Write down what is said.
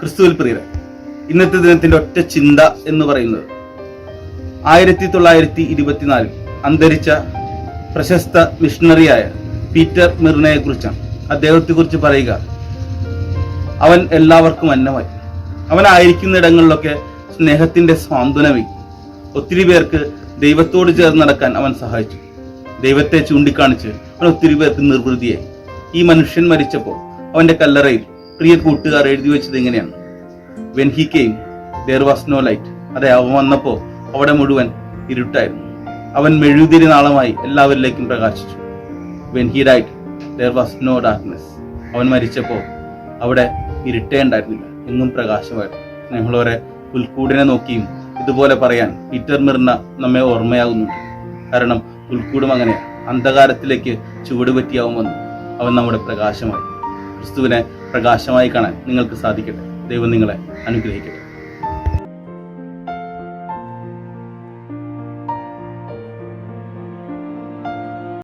ക്രിസ്തുവിൽ പ്രിയരെ, ഇന്നത്തെ ദിനത്തിന്റെ ഒറ്റ ചിന്ത എന്ന് പറയുന്നത് 1924 അന്തരിച്ച പ്രശസ്ത മിഷണറിയായ പീറ്റർ മിർനയെ കുറിച്ചാണ്. അദ്ദേഹത്തെ കുറിച്ച് പറയുക, അവൻ എല്ലാവർക്കും അന്നമായി. അവനായിരിക്കുന്ന ഇടങ്ങളിലൊക്കെ സ്നേഹത്തിന്റെ സ്വാന്തനമേ. ഒത്തിരി പേർക്ക് ദൈവത്തോട് ചേർന്ന് നടക്കാൻ അവൻ സഹായിച്ചു. ദൈവത്തെ ചൂണ്ടിക്കാണിച്ച് അവൻ ഒത്തിരി പേർക്ക് നിർവൃതിയായി. ഈ മനുഷ്യൻ മരിച്ചപ്പോൾ അവന്റെ കല്ലറയിൽ പ്രിയ കൂട്ടുകാർ എഴുതി വെച്ചത് ഇങ്ങനെയാണ്: when he came there was no light. അതെ, അവൻ വന്നപ്പോൾ അവിടെ മുഴുവൻ ഇരുട്ടായിരുന്നു. അവൻ മെഴുതിരി നാളമായി എല്ലാവരിലേക്കും പ്രകാശിച്ചു. When he died there was no darkness. അവൻ മരിച്ചപ്പോൾ അവിടെ ഇരുട്ടേ ഉണ്ടായിരുന്നില്ല, എങ്ങും പ്രകാശമായിരുന്നു. സ്നേഹമുള്ളവരെ, പുൽക്കൂടിനെ നോക്കിയും ഇതുപോലെ പറയാൻ പീറ്റർ മിർന നമ്മെ ഓർമ്മയാകുന്നുണ്ട്. കാരണം പുൽക്കൂടും അങ്ങനെയാണ്, അന്ധകാരത്തിലേക്ക് ചുവടുപറ്റിയാവും വന്നു അവൻ നമ്മുടെ പ്രകാശമായി. ക്രിസ്തുവിനെ പ്രകാശമായി കാണാൻ നിങ്ങൾക്ക് സാധിക്കട്ടെ. ദൈവം നിങ്ങളെ അനുഗ്രഹിക്കട്ടെ.